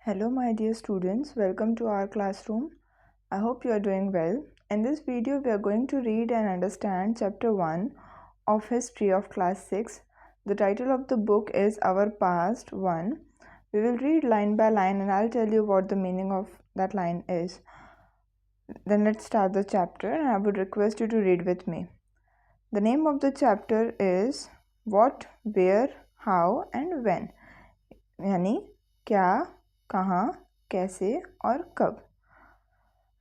Hello my dear students, welcome to our classroom. I hope you are doing well. In this video we are going to read and understand chapter 1 of History of class 6. The title of the book is Our Past 1. We will read line by line and I'll tell you what the meaning of that line is. Then let's start the chapter and I would request you to read with me. The name of the chapter is What, Where, How and When. यानी क्या, कहाँ, कैसे और कब.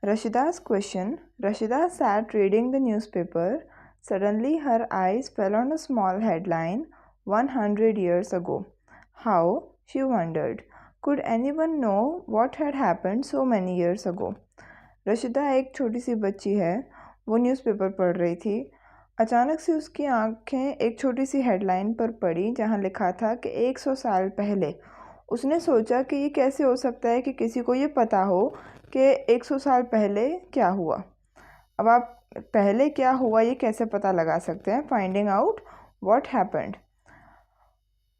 Rashida's question. Rashida sat reading the newspaper. Suddenly her eyes fell on a small headline, 100 years ago. How? She wondered. Could anyone know what had happened so many years ago? Rashida एक छोटी सी बच्ची है. वो न्यूज़पेपर पढ़ रही थी. अचानक से उसकी आंखें एक छोटी सी हेडलाइन पर पड़ी जहां लिखा था कि 100 साल पहले. उसने सोचा कि ये कैसे हो सकता है कि किसी को ये पता हो कि 100 साल पहले क्या हुआ. अब आप पहले क्या हुआ ये कैसे पता लगा सकते हैं. Finding out what happened.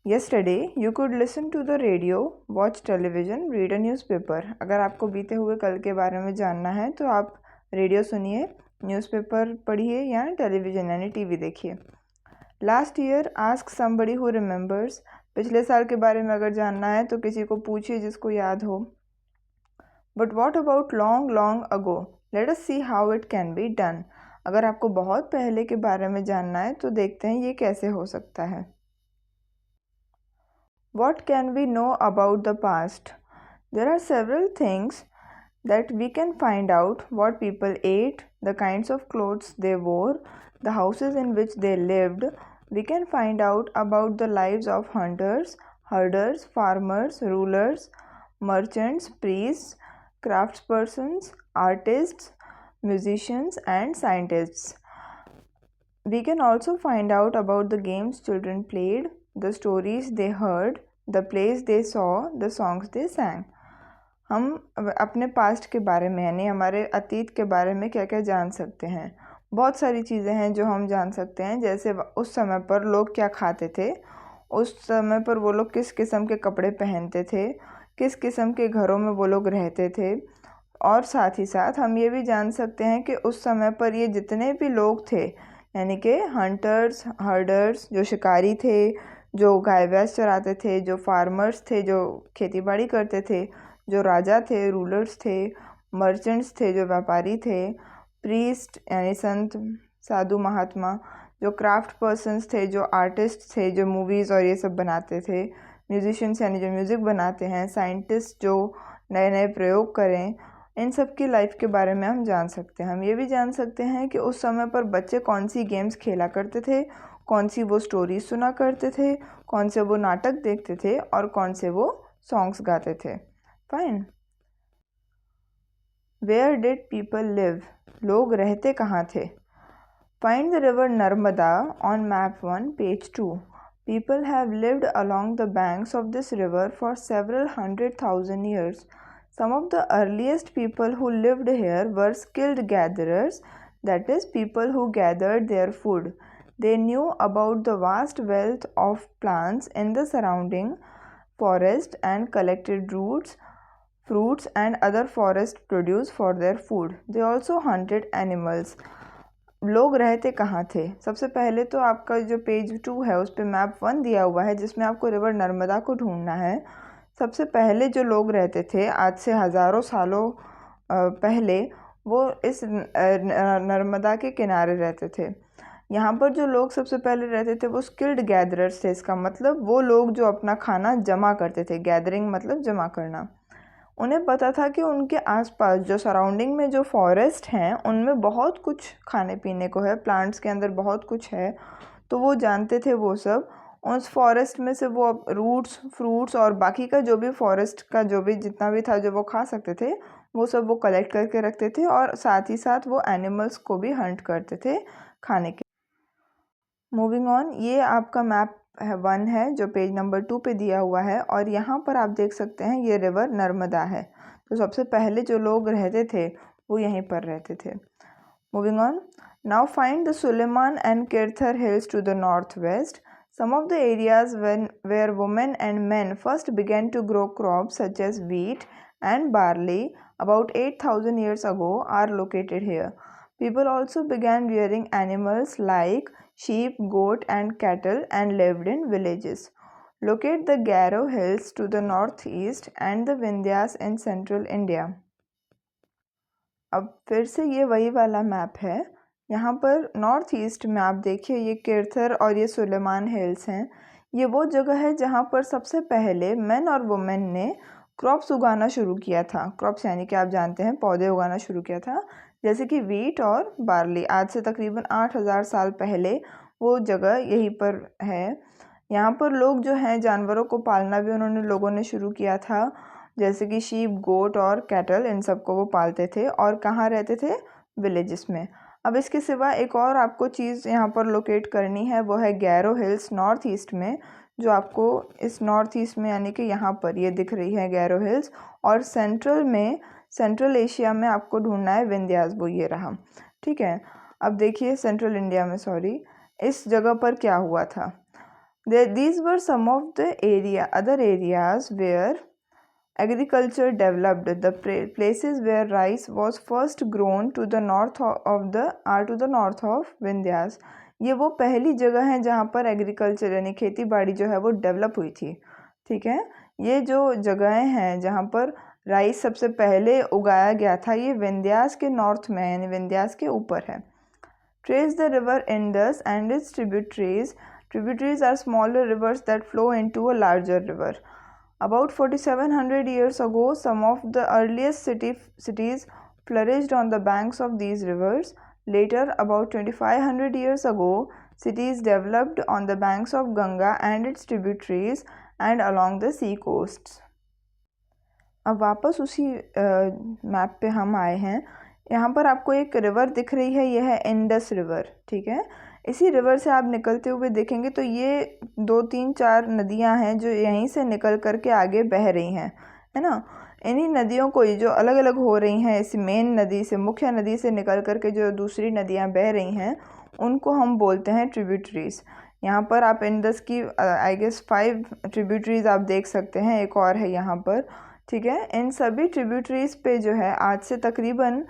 Yesterday, you could listen to the radio, watch television, read a newspaper. अगर आपको बीते हुए कल के बारे में जानना है तो आप रेडियो सुनिए, न्यूज़पेपर पढ़िए या टेलीविज़न यानी टीवी देखिए. Last year, ask somebody who remembers. पिछले साल के बारे में अगर जानना है तो किसी को पूछिए जिसको याद हो. But what about long ago? Let us see how it can be done. अगर आपको बहुत पहले के बारे में जानना है तो देखते हैं ये कैसे हो सकता है. What can we know about the past? There are several things that we can find out: what people ate, the kinds of clothes they wore, the houses in which they lived. We can find out about the lives of hunters, herders, farmers, rulers, merchants, priests, craftspersons, artists, musicians, and scientists. We can also find out about the games children played, the stories they heard, the plays they saw, the songs they sang. हम अपने past के बारे में यानी हमारे अतीत के बारे में क्या क्या जान सकते हैं. बहुत सारी चीज़ें हैं जो हम जान सकते हैं, जैसे उस समय पर लोग क्या खाते थे, उस समय पर वो लोग किस किस्म के कपड़े पहनते थे, किस किस्म के घरों में वो लोग रहते थे. और साथ ही साथ हम ये भी जान सकते हैं कि उस समय पर ये जितने भी लोग थे यानी कि हंटर्स, हर्डर्स जो शिकारी थे, जो गाय भैंस चराते थे, जो फार्मर्स थे जो खेती बाड़ी करते थे, जो राजा थे, रूलर्स थे, मर्चेंट्स थे जो व्यापारी थे, प्रीस्ट यानी संत, साधु, महात्मा, जो क्राफ्ट पर्सन्स थे, जो आर्टिस्ट थे, जो मूवीज़ और ये सब बनाते थे, म्यूजिशियंस यानी जो म्यूज़िक बनाते हैं, साइंटिस्ट जो नए नए प्रयोग करें. इन सब की लाइफ के बारे में हम जान सकते हैं. हम ये भी जान सकते हैं कि उस समय पर बच्चे कौन सी गेम्स खेला करते थे, कौन सी वो स्टोरीज सुना करते थे, कौन से वो नाटक देखते थे और कौन से वो सॉन्ग्स गाते थे. Fine. Where did people live. लोग रहते कहाँ थे. Find the river Narmada on map 1 page 2. People have lived along the banks of this river for several 100,000 years. Some of the earliest people who lived here were skilled gatherers, that is, people who gathered their food. They knew about the vast wealth of plants in the surrounding forest and collected roots, fruits, and other forest produce for their food. They also hunted animals. लोग रहते कहाँ थे. सबसे पहले तो आपका जो page 2 है उस पर मैप 1 दिया हुआ है जिसमें आपको रिवर नर्मदा को ढूंढना है. सबसे पहले जो लोग रहते थे आज से हज़ारों सालों पहले वो इस नर्मदा के किनारे रहते थे. यहाँ पर जो लोग सबसे पहले रहते थे वो स्किल्ड गैदरर्स थे. इसका मतलब वो लोग जो अपना खाना जमा करते थे. गैदरिंग मतलब जमा करना. उन्हें पता था कि उनके आसपास जो सराउंडिंग में जो फॉरेस्ट हैं उनमें बहुत कुछ खाने पीने को है, प्लांट्स के अंदर बहुत कुछ है. तो वो जानते थे वो सब. उस फॉरेस्ट में से वो रूट्स, फ्रूट्स और बाकी का जो भी फॉरेस्ट का जो भी जितना भी था जो वो खा सकते थे वो सब वो कलेक्ट करके रखते थे और साथ ही साथ वो एनिमल्स को भी हंट करते थे खाने के. Moving on. ये आपका मैप 1 है जो पेज नंबर 2 पे दिया हुआ है और यहाँ पर आप देख सकते हैं ये रिवर नर्मदा है. तो सबसे पहले जो लोग रहते थे वो यहीं पर रहते थे. Moving on. Now find the Sulaiman and Kirthar hills to the north west. Some of the areas where women and men first began to grow crops such as wheat and barley about 8,000 years ago are located here. People also began rearing animals like sheep, goat, and cattle and lived in villages. Locate the Garo Hills to the northeast and the Vindhyas in central India. अब फिर से ये वही वाला map है। यहाँ पर north east में आप देखिए ये किरथर और ये सुलेमान हिल्स हैं। ये वो जगह है जहाँ पर सबसे पहले मेन और वुमेन ने क्रॉप्स उगाना शुरू किया था। क्रॉप्स यानी कि आप जानते हैं पौधे उगाना शुरू किया था, जैसे कि वीट और बार्ली। आज से तकरीबन 8,000 साल पहले वो जगह यहीं पर है। यहाँ पर लोग जो हैं जानवरों को पालना भी लोगों ने शुरू किया था, जैसे कि शीप, गोट और कैटल, इन सबको वो पालते थे। और कहाँ रहते थे? विलेजेस में। अब इसके सिवा एक और आपको चीज़ यहाँ पर लोकेट करनी है, वो है गैरो हिल्स नॉर्थ ईस्ट में, जो आपको इस नॉर्थ ईस्ट में यानी कि यहाँ पर ये दिख रही है गैरो हिल्स। और सेंट्रल एशिया में आपको ढूंढना है विंध्यास, वो ये रहा। ठीक है, अब देखिए सेंट्रल इंडिया में, सॉरी, इस जगह पर क्या हुआ था। These were some of the other areas where agriculture developed. The places where rice was first grown to the north of Vindhyas. ये वो पहली जगह है जहाँ पर एग्रीकल्चर यानी खेती बाड़ी जो है वो डेवलप हुई थी। ठीक है, ये जो जगहें हैं जहाँ पर राइस सबसे पहले उगाया गया था, ये विंध्यास के नॉर्थ में यानी विंध्यास के ऊपर है। Trace the river Indus and its tributaries. Tributaries are smaller rivers that flow into a larger river. About 4,700 years ago, some of the earliest cities flourished on the banks of these rivers. Later, about 2,500 years ago, cities developed on the banks of Ganga and its tributaries and along the sea coasts. अब वापस उसी map पे हम आए हैं। यहाँ पर आपको एक रिवर दिख रही है, यह है इंडस रिवर। ठीक है, इसी रिवर से आप निकलते हुए देखेंगे तो ये 2, 3, 4 नदियाँ हैं जो यहीं से निकल कर के आगे बह रही हैं, है ना। इन्हीं नदियों को जो अलग अलग हो रही हैं, इस मेन नदी से, मुख्य नदी से निकल कर के जो दूसरी नदियाँ बह रही हैं, उनको हम बोलते हैं ट्रिब्यूटरीज। यहाँ पर आप इंडस की आई गेस 5 ट्रिब्यूटरीज आप देख सकते हैं, एक और है यहाँ पर। ठीक है, इन सभी ट्रिब्यूटरीज पे जो है आज से तकरीबन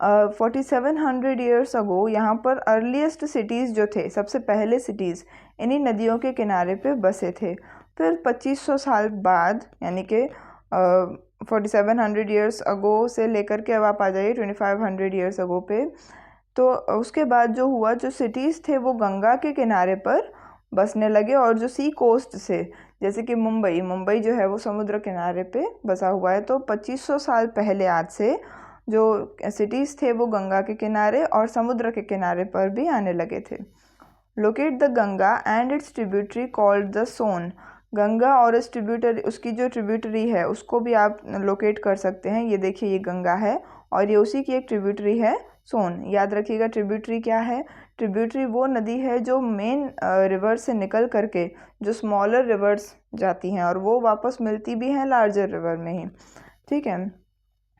4,700 ईयर्स अगो यहाँ पर अर्लीस्ट सिटीज़ जो थे, सबसे पहले सिटीज़ इन्हीं नदियों के किनारे पे बसे थे। फिर 2,500 साल बाद यानी कि 4,700 ईयर्स अगो से लेकर के अब आप आ जाइए 2,500 ईयर्स अगो पे, तो उसके बाद जो हुआ, जो सिटीज़ थे वो गंगा के किनारे पर बसने लगे। और जो सी कोस्ट से, जैसे कि मुंबई जो है वो समुद्र किनारे पे बसा हुआ है, तो 2,500 साल पहले आज से जो सिटीज़ थे वो गंगा के किनारे और समुद्र के किनारे पर भी आने लगे थे। Locate the Ganga and its tributary called the Son. Ganga और इस उसकी जो ट्रिब्यूटरी है उसको भी आप लोकेट कर सकते हैं। ये देखिए, ये गंगा है और ये उसी की एक ट्रिब्यूटरी है सोन। याद रखिएगा ट्रिब्यूटरी क्या है। ट्रिब्यूटरी वो नदी है जो मेन रिवर से निकल करके जो स्मॉलर रिवर्स जाती हैं और वो वापस मिलती भी हैं लार्जर रिवर में ही। ठीक है,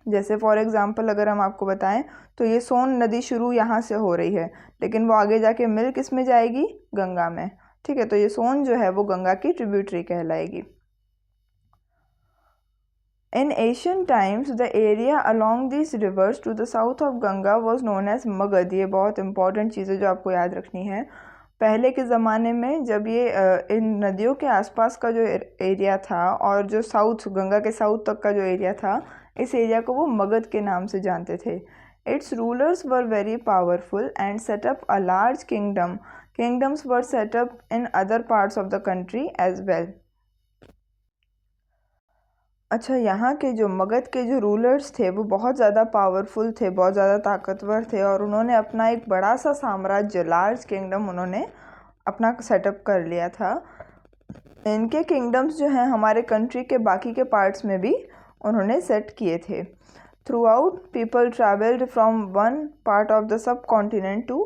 जैसे फॉर एग्ज़ाम्पल अगर हम आपको बताएं तो ये सोन नदी शुरू यहाँ से हो रही है, लेकिन वो आगे जाके मिल किस में जाएगी? गंगा में। ठीक है, तो ये सोन जो है वो गंगा की ट्रिब्यूटरी कहलाएगी। In ancient times, the area along these rivers to the south of Ganga was known as Magadh. ये बहुत इंपॉर्टेंट चीज़ है जो आपको याद रखनी है। पहले के ज़माने में जब ये इन नदियों के आसपास का जो एरिया था और जो साउथ, गंगा के साउथ तक का जो एरिया था, इस एरिया को वो मगध के नाम से जानते थे। Its rulers were very powerful and set up a large kingdom. Kingdoms were set up in other parts of the country as well. अच्छा, यहाँ के जो मगध के जो रूलर्स थे वो बहुत ज़्यादा पावरफुल थे, बहुत ज़्यादा ताकतवर थे और उन्होंने अपना एक बड़ा सा साम्राज्य, लार्ज किंगडम उन्होंने अपना सेटअप कर लिया था। इनके किंगडम्स जो हैं हमारे कंट्री के बाकी के पार्ट्स में भी उन्होंने सेट किए थे। Throughout people travelled from one part of the subcontinent to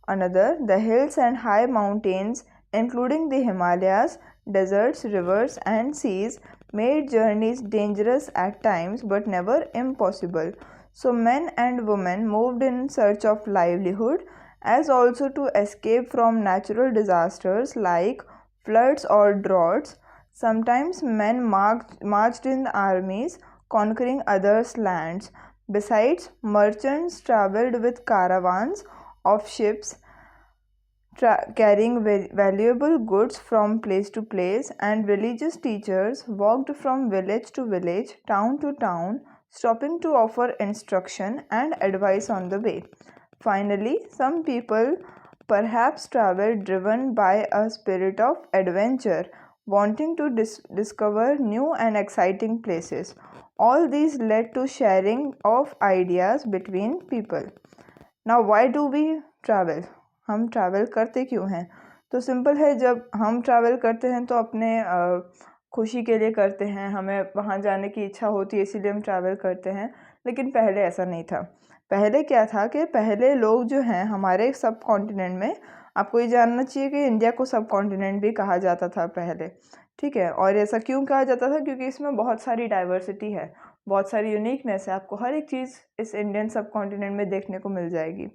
another. The hills and high mountains including the Himalayas, deserts, rivers and seas made journeys dangerous at times but never impossible. So men and women moved in search of livelihood as also to escape from natural disasters like floods or droughts. Sometimes men marched in armies, conquering others' lands. Besides, merchants traveled with caravans of ships carrying valuable goods from place to place, and religious teachers walked from village to village, town to town, stopping to offer instruction and advice on the way. Finally, some people perhaps traveled driven by a spirit of adventure, wanting to discover new and exciting places. All these led to sharing of ideas between people. Now why do we travel, हम travel करते क्यों हैं? तो simple है, जब हम travel करते हैं तो अपने खुशी के लिए करते हैं, हमें वहाँ जाने की इच्छा होती है इसीलिए हम ट्रैवल करते हैं। लेकिन पहले ऐसा नहीं था। पहले क्या था कि पहले लोग जो हैं हमारे सब कॉन्टिनेंट में, आपको ये जानना चाहिए कि इंडिया को सब कॉन्टिनेंट भी कहा जाता था पहले, ठीक है। और ऐसा क्यों कहा जाता था? क्योंकि इसमें बहुत सारी डाइवर्सिटी है, बहुत सारी यूनिकनेस है, आपको हर एक चीज़ इस इंडियन सब कॉन्टिनेंट में देखने को मिल जाएगी।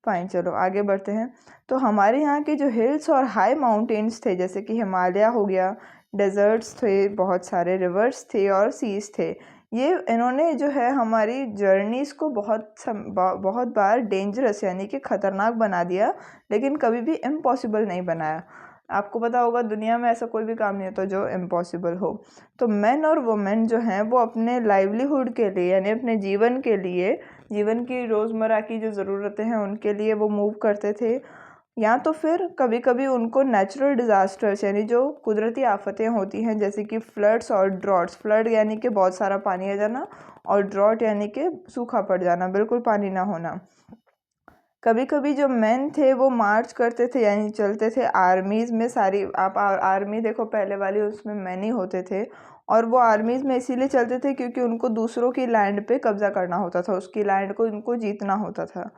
फाइन, चलो आगे बढ़ते हैं। तो हमारे यहाँ के जो हिल्स और हाई माउंटेन्स थे, जैसे कि हिमालय हो गया, डेजर्ट्स थे, बहुत सारे रिवर्स थे और सीज थे, ये इन्होंने जो है हमारी जर्नीज़ को बहुत बार डेंजरस यानी कि ख़तरनाक बना दिया, लेकिन कभी भी इम्पॉसिबल नहीं बनाया। आपको पता होगा दुनिया में ऐसा कोई भी काम नहीं होता जो इम्पॉसिबल हो। तो मेन और वुमेन जो हैं वो अपने लाइवलीहुड के लिए यानी अपने जीवन के लिए, जीवन की रोज़मर्रा की जो ज़रूरतें हैं उनके लिए वो मूव करते थे, या तो फिर कभी कभी उनको नेचुरल डिज़ास्टर्स यानी जो कुदरती आफतें होती हैं जैसे कि फ्लड्स और ड्रॉट्स, फ्लड यानी कि बहुत सारा पानी आ जाना और ड्रॉट यानी कि सूखा पड़ जाना, बिल्कुल पानी ना होना। कभी कभी जो मेन थे वो मार्च करते थे यानी चलते थे आर्मीज़ में। सारी आप आर्मी देखो पहले वाली, उसमें मैन ही होते थे, और वो आर्मीज़ में इसीलिए चलते थे क्योंकि उनको दूसरों की लैंड पे कब्ज़ा करना होता था, उसकी लैंड को उनको जीतना होता था।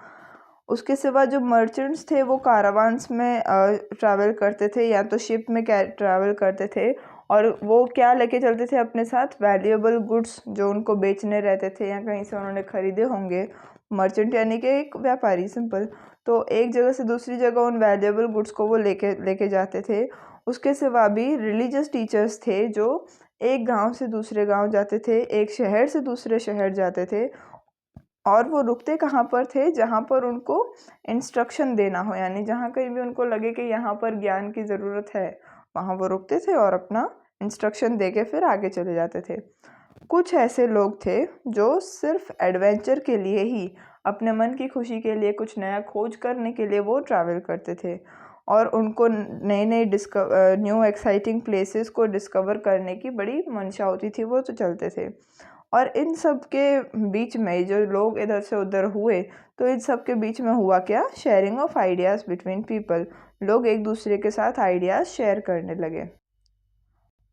उसके सिवा जो मर्चेंट्स थे वो कारावान्स में ट्रैवल करते थे या तो शिप में ट्रैवल करते थे, और वो क्या लेके चलते थे अपने साथ? वैल्यूएबल गुड्स जो उनको बेचने रहते थे या कहीं से उन्होंने ख़रीदे होंगे। मर्चेंट यानी कि एक व्यापारी, सिंपल। तो एक जगह से दूसरी जगह उन वैल्यूएबल गुड्स को वो लेके जाते थे। उसके सिवा भी रिलीजियस टीचर्स थे जो एक गांव से दूसरे गांव जाते थे, एक शहर से दूसरे शहर जाते थे, और वो रुकते कहाँ पर थे? जहाँ पर उनको इंस्ट्रक्शन देना हो, यानी जहाँ कहीं भी उनको लगे कि यहाँ पर ज्ञान की ज़रूरत है, वहाँ वो रुकते थे और अपना इंस्ट्रक्शन दे के फिर आगे चले जाते थे। कुछ ऐसे लोग थे जो सिर्फ एडवेंचर के लिए ही, अपने मन की खुशी के लिए, कुछ नया खोज करने के लिए वो ट्रैवल करते थे, और उनको नई नई न्यू एक्साइटिंग प्लेसेस को डिस्कवर करने की बड़ी मंशा होती थी, वो तो चलते थे। और इन सब के बीच में जो लोग इधर से उधर हुए, तो इन सब के बीच में हुआ क्या? Sharing of ideas between people. लोग एक दूसरे के साथ आइडियाज़ शेयर करने लगे।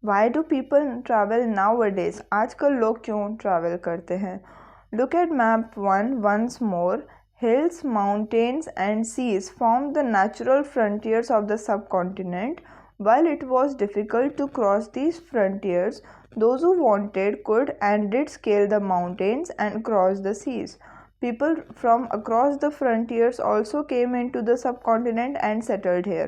Why do people travel nowadays? आजकल लोग क्यों ट्रैवल करते हैं? Look at map 1 once more. Hills, mountains and seas formed the natural frontiers of the subcontinent. While it was difficult to cross these frontiers, those who wanted could and did scale the mountains and cross the seas. People from across the frontiers also came into the subcontinent and settled here.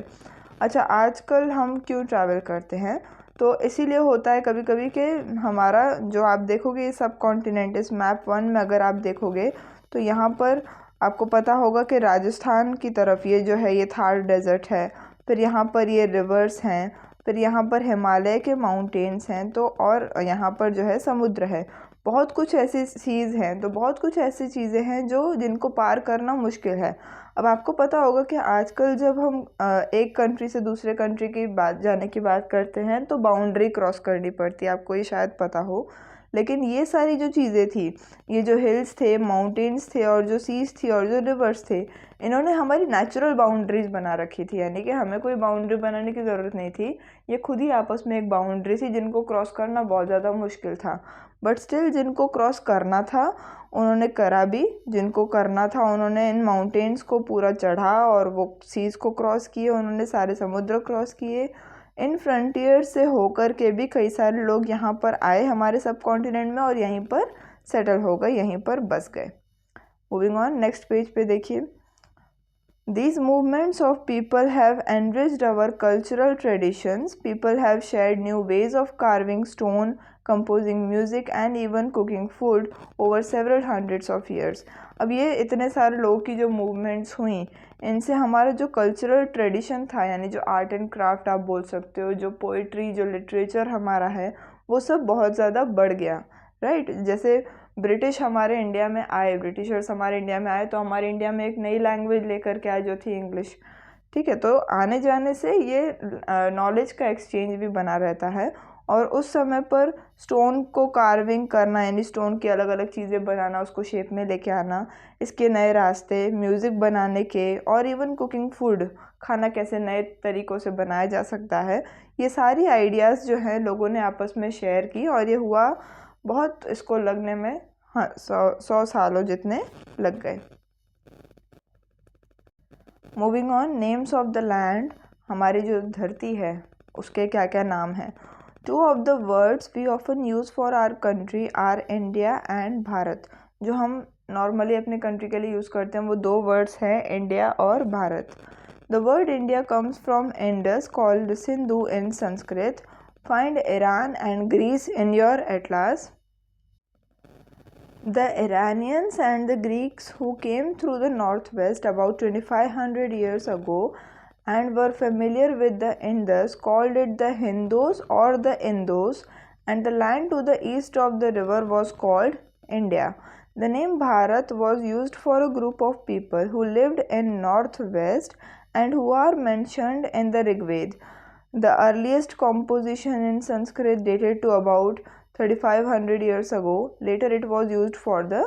अच्छा, आजकल हम क्यों travel करते हैं? तो इसीलिए होता है कभी कभी कि हमारा जो आप देखोगे सब कॉन्टिनेंट, इस मैप 1 में अगर आप देखोगे तो यहाँ पर आपको पता होगा कि राजस्थान की तरफ ये जो है ये थार डेजर्ट है, फिर यहाँ पर ये रिवर्स हैं, फिर यहाँ पर हिमालय के माउंटेन्स हैं, तो और यहाँ पर जो है समुद्र है। बहुत कुछ ऐसी सीज़ हैं, तो बहुत कुछ ऐसी चीज़ें हैं जो जिनको पार करना मुश्किल है। अब आपको पता होगा कि आजकल जब हम एक कंट्री से दूसरे कंट्री की बात जाने की बात करते हैं तो बाउंड्री क्रॉस करनी पड़ती है, आपको ये शायद पता हो। लेकिन ये सारी जो चीज़ें थी, ये जो हिल्स थे, माउंटेन्स थे और जो सीज थी और जो रिवर्स थे, इन्होंने हमारी नेचुरल बाउंड्रीज बना रखी थी, यानी कि हमें कोई बाउंड्री बनाने की ज़रूरत नहीं थी। ये खुद ही आपस में एक बाउंड्री थी जिनको क्रॉस करना बहुत ज़्यादा मुश्किल था, बट स्टिल जिनको क्रॉस करना था उन्होंने करा भी। जिनको करना था उन्होंने इन माउंटेन्स को पूरा चढ़ा और वो सीज को क्रॉस किए, उन्होंने सारे समुद्र क्रॉस किए। इन फ्रंटियर से होकर के भी कई सारे लोग यहाँ पर आए हमारे सब कॉन्टिनेंट में और यहीं पर सेटल हो गए, यहीं पर बस गए। मूविंग ऑन, नेक्स्ट पेज पे देखिए। These movements of people have enriched our cultural traditions. People have shared new ways of carving stone, composing music and even cooking food over several hundreds of years. अब ये इतने सारे लोगों की जो movements हुई, इनसे हमारा जो कल्चरल ट्रेडिशन था, यानी जो आर्ट एंड क्राफ्ट आप बोल सकते हो, जो पोइट्री, जो लिटरेचर हमारा है, वो सब बहुत ज़्यादा बढ़ गया, राइट। जैसे ब्रिटिश हमारे इंडिया में आए, ब्रिटिशर्स हमारे इंडिया में आए तो हमारे इंडिया में एक नई लैंग्वेज लेकर के आए जो थी इंग्लिश, ठीक है। तो आने जाने से ये नॉलेज का एक्सचेंज भी बना रहता है। और उस समय पर स्टोन को कार्विंग करना, यानी स्टोन की अलग अलग चीज़ें बनाना, उसको शेप में लेके आना, इसके नए रास्ते, म्यूज़िक बनाने के, और इवन कुकिंग फूड, खाना कैसे नए तरीक़ों से बनाया जा सकता है, ये सारी आइडियाज़ जो हैं लोगों ने आपस में शेयर की। और ये हुआ बहुत, इसको लगने में हाँ 100 सालों जितने लग गए। Moving on, names of the land, हमारी जो धरती है उसके क्या क्या नाम हैं। Two of the words we often use for our country are India and Bharat. जो हम नॉर्मली अपने कंट्री के लिए यूज़ करते हैं वो दो वर्ड्स हैं, इंडिया और Bharat. The word India comes from Indus called Sindhu in Sanskrit. Find Iran and Greece in your atlas. The Iranians and the Greeks who came through the northwest about 2500 years ago and were familiar with the Indus called it the Hindus or the Indus, and the land to the east of the river was called India. The name Bharat was used for a group of people who lived in northwest and who are mentioned in the Rig Veda. The earliest composition in Sanskrit dated to about 3500 years ago. Later it was used for the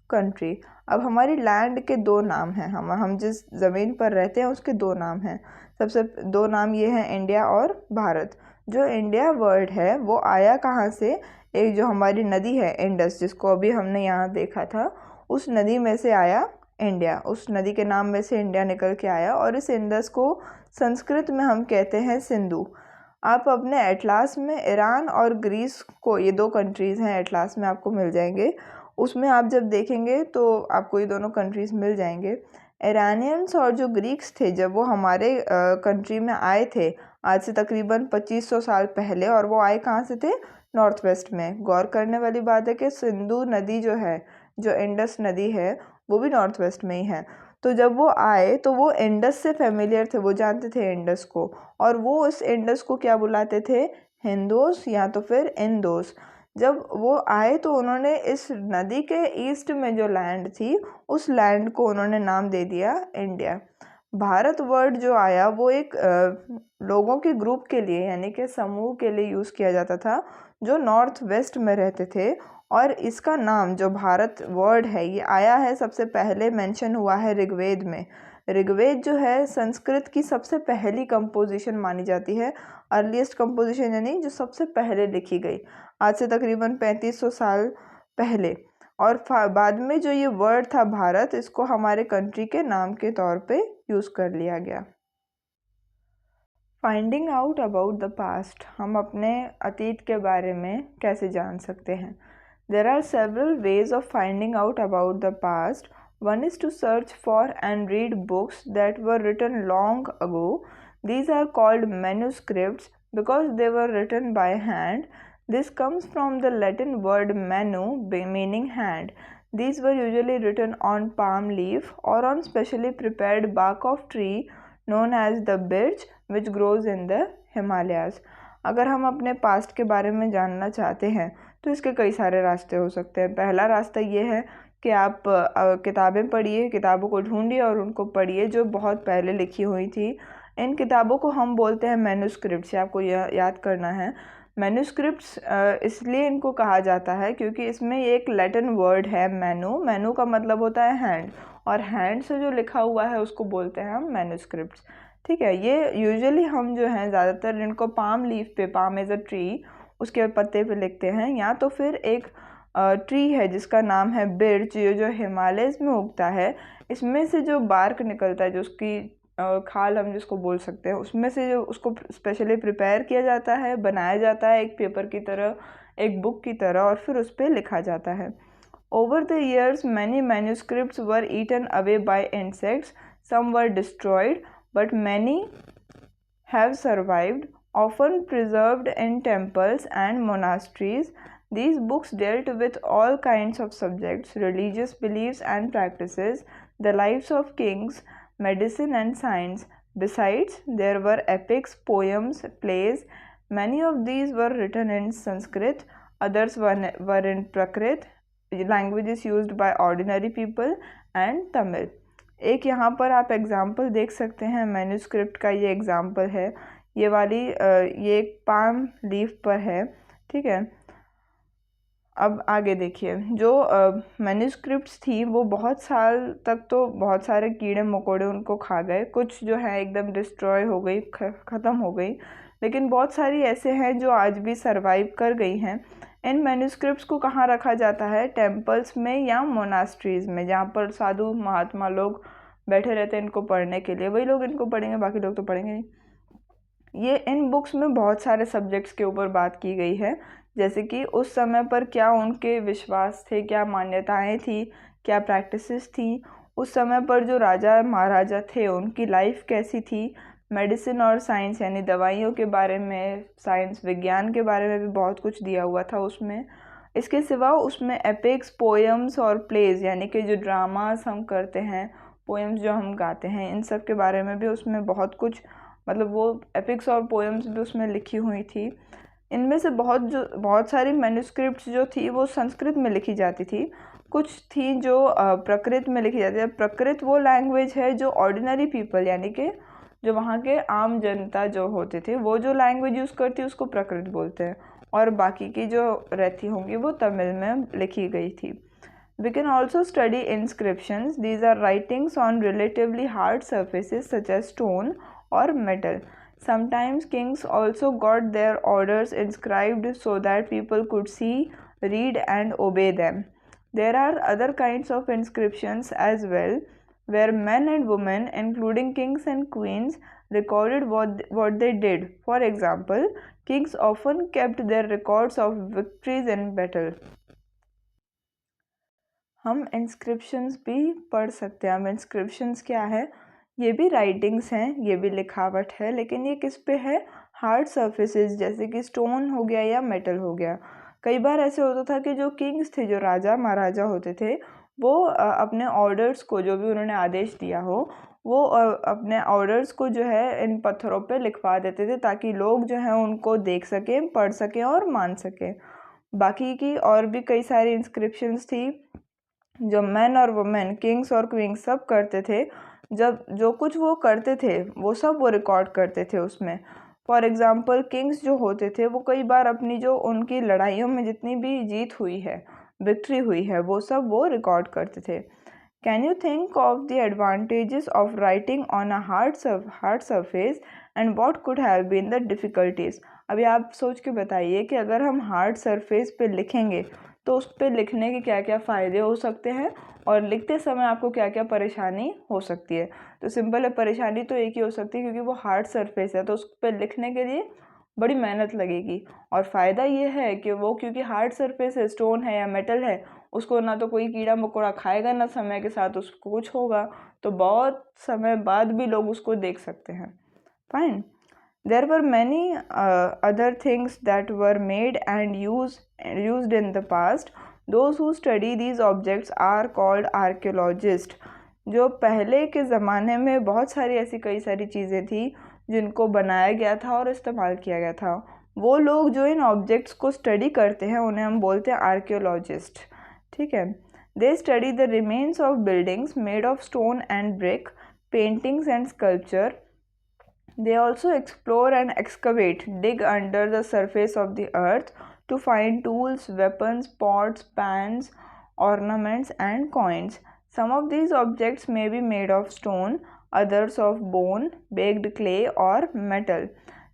country. अब हमारी land के दो नाम हैं, हम जिस ज़मीन पर रहते हैं उसके दो नाम हैं। सबसे दो नाम ये हैं, इंडिया और भारत। जो इंडिया वर्ड है वो आया कहाँ से? एक जो हमारी नदी है इंडस, जिसको अभी हमने यहाँ देखा था, उस नदी में से आया इंडिया। उस नदी के नाम में से इंडिया निकल के आया। और इस इंडस को संस्कृत में हम कहते हैं सिंधु। आप अपने एटलास में ईरान और ग्रीस को, ये दो कंट्रीज़ हैं एटलास में, आपको मिल जाएंगे। उसमें आप जब देखेंगे तो आपको ये दोनों कंट्रीज़ मिल जाएंगे। ईरानियंस और जो ग्रीक्स थे, जब वो हमारे कंट्री में आए थे आज से तकरीबन 2500 साल पहले, और वो आए कहाँ से थे? नॉर्थ वेस्ट में। गौर करने वाली बात है कि सिंधु नदी जो है, जो इंडस नदी है, वो भी नॉर्थ वेस्ट में ही है। तो जब वो आए तो वो इंडस से फेमिलियर थे, वो जानते थे इंडस को, और वो इस इंडस को क्या बुलाते थे? हिंदोस या तो फिर इंदोस। जब वो आए तो उन्होंने इस नदी के ईस्ट में जो लैंड थी, उस लैंड को उन्होंने नाम दे दिया इंडिया। भारत वर्ड जो आया वो एक लोगों के ग्रुप के लिए, यानी कि समूह के लिए यूज़ किया जाता था जो नॉर्थ वेस्ट में रहते थे। और इसका नाम जो भारत वर्ड है ये आया है, सबसे पहले मेंशन हुआ है ऋग्वेद में। ऋग्वेद जो है संस्कृत की सबसे पहली कंपोजिशन मानी जाती है, अर्लीस्ट कंपोजिशन, यानी जो सबसे पहले लिखी गई, आज से तकरीबन 3500 साल पहले। और बाद में जो ये वर्ड था भारत, इसको हमारे कंट्री के नाम के तौर पे यूज़ कर लिया गया। Finding out about the past, हम अपने अतीत के बारे में कैसे जान सकते हैं? There are several ways of finding out about the past. One is to search for and read books that were written long ago. These are called manuscripts because they were written by hand. This comes from the Latin word manu, meaning hand. These were usually written on palm leaf or on specially prepared bark of tree known as the birch, which grows in the Himalayas. अगर हम अपने past के बारे में जानना चाहते हैं तो इसके कई सारे रास्ते हो सकते हैं। पहला रास्ता ये है कि आप किताबें पढ़िए, किताबों को ढूंढिए और उनको पढ़िए जो बहुत पहले लिखी हुई थी। इन किताबों को हम बोलते हैं मैन्युस्क्रिप्ट्स। आपको याद करना है, मैन्युस्क्रिप्ट्स इसलिए इनको कहा जाता है क्योंकि इसमें एक लैटिन वर्ड है मैनु। मैनु का मतलब होता है हैंड, और हैंड से जो लिखा हुआ है उसको बोलते हैं हम मैन्युस्क्रिप्ट्स, ठीक है। ये यूजुअली हम जो हैं ज़्यादातर इनको पाम लीफ पे, पाम एज अ ट्री, उसके पत्ते पे लिखते हैं, या तो फिर एक ट्री है जिसका नाम है बिर्च, जो हिमालयस में उगता है। इसमें से जो बार्क निकलता है, जो उसकी खाल हम जिसको बोल सकते हैं, उसमें से जो उसको स्पेशली प्रिपेयर किया जाता है, बनाया जाता है एक पेपर की तरह, एक बुक की तरह, और फिर उस पर लिखा जाता है। Over the years, many manuscripts were eaten away by insects. Some were destroyed, but many have survived, often preserved in temples and monasteries. These books dealt with all kinds of subjects, religious beliefs and practices, the lives of kings, medicine, and science. Besides, there were epics, poems, plays. Many of these were written in Sanskrit, others were in Prakrit, languages used by ordinary people, and Tamil. एक यहाँ पर आप example देख सकते हैं, manuscript का ये example है, ये वाली ये एक पाम लीफ पर है, ठीक है। अब आगे देखिए, जो मैन्यूस्क्रिप्ट्स थी वो बहुत साल तक तो बहुत सारे कीड़े मकोड़े उनको खा गए, कुछ जो है एकदम डिस्ट्रॉय हो गई, ख़त्म हो गई, लेकिन बहुत सारी ऐसे हैं जो आज भी सरवाइव कर गई हैं। इन मैन्यूस्क्रिप्ट्स को कहाँ रखा जाता है? टेम्पल्स में या मोनास्ट्रीज़ में, जहाँ पर साधु महात्मा लोग बैठे रहते हैं इनको पढ़ने के लिए। वही लोग इनको पढ़ेंगे, बाकी लोग तो पढ़ेंगे नहीं। ये इन बुक्स में बहुत सारे सब्जेक्ट्स के ऊपर बात की गई है, जैसे कि उस समय पर क्या उनके विश्वास थे, क्या मान्यताएं थी, क्या प्रैक्टिसेस थी, उस समय पर जो राजा महाराजा थे उनकी लाइफ कैसी थी, मेडिसिन और साइंस यानी दवाइयों के बारे में, साइंस विज्ञान के बारे में भी बहुत कुछ दिया हुआ था उसमें। इसके सिवा उसमें एपिक्स, पोएम्स और प्लेज यानी कि जो ड्रामास हम करते हैं, पोएम्स जो हम गाते हैं, इन सब के बारे में भी उसमें बहुत कुछ, मतलब वो एपिक्स और पोएम्स भी उसमें लिखी हुई थी। इनमें से बहुत सारी मैन्यूस्क्रिप्ट्स जो थी वो संस्कृत में लिखी जाती थी, कुछ थी जो प्रकृत में लिखी जाती है। प्रकृत वो लैंग्वेज है जो ऑर्डिनरी पीपल यानी कि जो वहाँ के आम जनता जो होते थे वो जो लैंग्वेज यूज़ करती है उसको प्रकृत बोलते हैं, और बाकी की जो रहती होंगी वो तमिल में लिखी गई थी। We can also study inscriptions. These are writings on relatively hard surfaces such as stone or metal. Sometimes kings also got their orders inscribed so that people could see, read, and obey them. There are other kinds of inscriptions as well, where men and women, including kings and queens, recorded what they did. For example, kings often kept their records of victories in battle. हम inscriptions भी पढ़ सकते हैं। हम inscriptions क्या है? ये भी राइटिंग्स हैं, ये भी लिखावट है, लेकिन ये किस पे है? हार्ड सर्फेसेस, जैसे कि स्टोन हो गया या मेटल हो गया। कई बार ऐसे होता था कि जो किंग्स थे, जो राजा महाराजा होते थे, वो अपने ऑर्डर्स को, जो भी उन्होंने आदेश दिया हो, वो अपने ऑर्डर्स को जो है इन पत्थरों पे लिखवा देते थे ताकि लोग जो है उनको देख सकें, पढ़ सकें और मान सकें। बाकी की और भी कई सारी इंस्क्रिप्शंस थी जो मैन और वुमेन, किंग्स और क्वींस सब करते थे। जब जो कुछ वो करते थे वो सब वो रिकॉर्ड करते थे उसमें। फॉर एग्ज़ाम्पल, किंग्स जो होते थे वो कई बार अपनी जो उनकी लड़ाइयों में जितनी भी जीत हुई है, विक्ट्री हुई है, वो सब वो रिकॉर्ड करते थे। Can you think of the advantages of writing on a hard surface and what could have been the difficulties? अभी आप सोच के बताइए कि अगर हम हार्ड सरफेस पे लिखेंगे तो उस पर लिखने के क्या क्या फ़ायदे हो सकते हैं और लिखते समय आपको क्या क्या परेशानी हो सकती है। तो सिंपल है, परेशानी तो एक ही हो सकती है क्योंकि वो हार्ड सरफेस है, तो उस पर लिखने के लिए बड़ी मेहनत लगेगी। और फ़ायदा ये है कि वो क्योंकि हार्ड सरफेस है, स्टोन है या मेटल है, उसको ना तो कोई कीड़ा मकोड़ा खाएगा, ना समय के साथ उसको कुछ होगा, तो बहुत समय बाद भी लोग उसको देख सकते हैं। Fine. There were many other things that were made and used in the past. Those who study these objects are called archaeologists. जो पहले के ज़माने में बहुत सारी ऐसी कई सारी चीज़ें थी जिनको बनाया गया था और इस्तेमाल किया गया था, वो लोग जो इन ऑब्जेक्ट्स को स्टडी करते हैं उन्हें हम बोलते हैं आर्कियोलॉजिस्ट। ठीक है। They study the remains of buildings made of stone and brick, paintings and sculpture. They also explore and excavate, dig under the surface of the earth to find tools, weapons, pots, pans, ornaments, and coins. Some of these objects may be made of stone, others of bone, baked clay, or metal.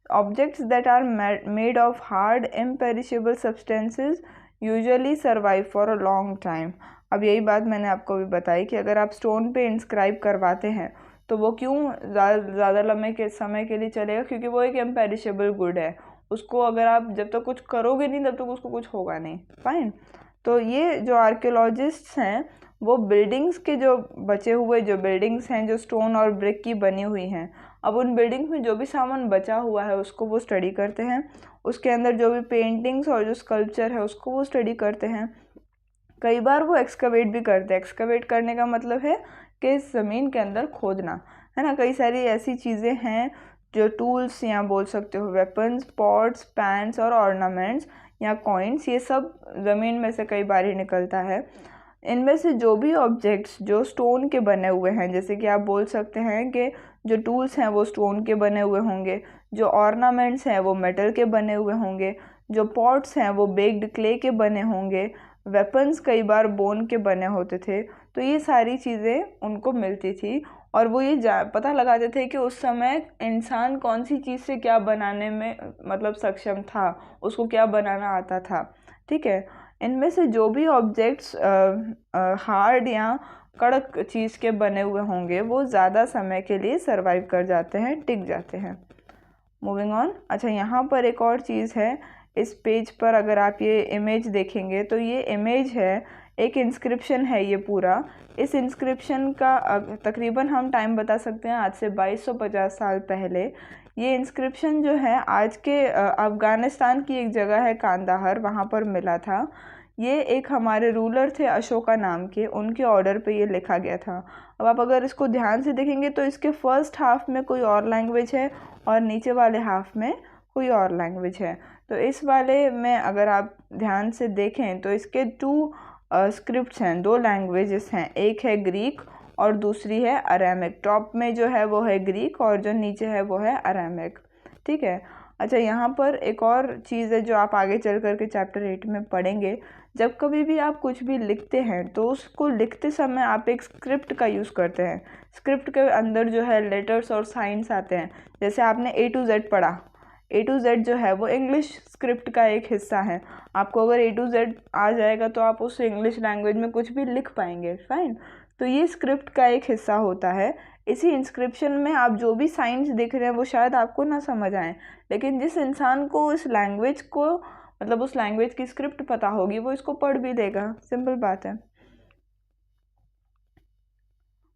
Objects that are made of hard, imperishable substances usually survive for a long time. अब यही बात मैंने आपको भी बताई कि अगर आप स्टोन पे इंस्क्राइब करवाते हैं तो वो क्यों ज़्यादा लंबे के समय के लिए चलेगा, क्योंकि वो एक इम्पेरिशेबल गुड है। उसको अगर आप जब तक कुछ करोगे नहीं तब तक उसको कुछ होगा नहीं। फाइन। तो ये जो आर्कियोलॉजिस्ट्स हैं वो बिल्डिंग्स के जो बचे हुए जो बिल्डिंग्स हैं जो स्टोन और ब्रिक की बनी हुई हैं, अब उन बिल्डिंग्स में जो भी सामान बचा हुआ है उसको वो स्टडी करते हैं। उसके अंदर जो भी पेंटिंग्स और जो स्कल्पचर है उसको वो स्टडी करते हैं। कई बार वो एक्सकवेट भी करते हैं। एक्सकवेट करने का मतलब है कि ज़मीन के अंदर खोदना, है ना। कई सारी ऐसी चीज़ें हैं जो टूल्स या बोल सकते हो वेपन्स, पॉट्स, पैन्स और ऑर्नामेंट्स या कॉइन्स, ये सब ज़मीन में से कई बार ही निकलता है। इनमें से जो भी ऑब्जेक्ट्स जो स्टोन के बने हुए हैं, जैसे कि आप बोल सकते हैं कि जो टूल्स हैं वो स्टोन के बने हुए होंगे, जो ऑर्नामेंट्स हैं वो मेटल के बने हुए होंगे, जो पॉट्स हैं वो बेक्ड क्ले के बने होंगे, वेपन्स कई बार बोन के बने होते थे। तो ये सारी चीज़ें उनको मिलती थी और वो ये पता लगाते थे कि उस समय इंसान कौन सी चीज़ से क्या बनाने में मतलब सक्षम था, उसको क्या बनाना आता था। ठीक है। इनमें से जो भी ऑब्जेक्ट्स हार्ड या कड़क चीज़ के बने हुए होंगे वो ज़्यादा समय के लिए सरवाइव कर जाते हैं, टिक जाते हैं। Moving on. अच्छा, यहाँ पर एक और चीज़ है। इस पेज पर अगर आप ये इमेज देखेंगे तो ये इमेज है, एक इंस्क्रिप्शन है ये पूरा। इस इंस्क्रिप्शन का तकरीबन हम टाइम बता सकते हैं आज से 2250 साल पहले। ये इंस्क्रिप्शन जो है आज के अफ़गानिस्तान की एक जगह है कांदाहर, वहाँ पर मिला था। ये एक हमारे रूलर थे अशोका नाम के, उनके ऑर्डर पे ये लिखा गया था। अब आप अगर इसको ध्यान से देखेंगे तो इसके फर्स्ट हाफ में कोई और लैंग्वेज है और नीचे वाले हाफ में कोई और लैंग्वेज है। तो इस वाले में अगर आप ध्यान से देखें तो इसके टू स्क्रिप्ट्स हैं, दो लैंग्वेजेस हैं, एक है ग्रीक और दूसरी है अरामिक। टॉप में जो है वो है ग्रीक और जो नीचे है वो है अरामिक। ठीक है। अच्छा, यहाँ पर एक और चीज़ है जो आप आगे चल कर के चैप्टर 8 में पढ़ेंगे। जब कभी भी आप कुछ भी लिखते हैं तो उसको लिखते समय आप एक स्क्रिप्ट का यूज़ करते हैं। स्क्रिप्ट के अंदर जो है लेटर्स और साइंस आते हैं। जैसे आपने A to Z पढ़ा, A to Z जो है वो इंग्लिश स्क्रिप्ट का एक हिस्सा है। आपको अगर A to Z आ जाएगा तो आप उस इंग्लिश लैंग्वेज में कुछ भी लिख पाएंगे, फाइन। तो ये स्क्रिप्ट का एक हिस्सा होता है। इसी इंस्क्रिप्शन में आप जो भी साइंस देख रहे हैं वो शायद आपको ना समझ आए, लेकिन जिस इंसान को इस लैंग्वेज को मतलब उस लैंग्वेज की स्क्रिप्ट पता होगी वो इसको पढ़ भी लेगा, सिंपल बात है।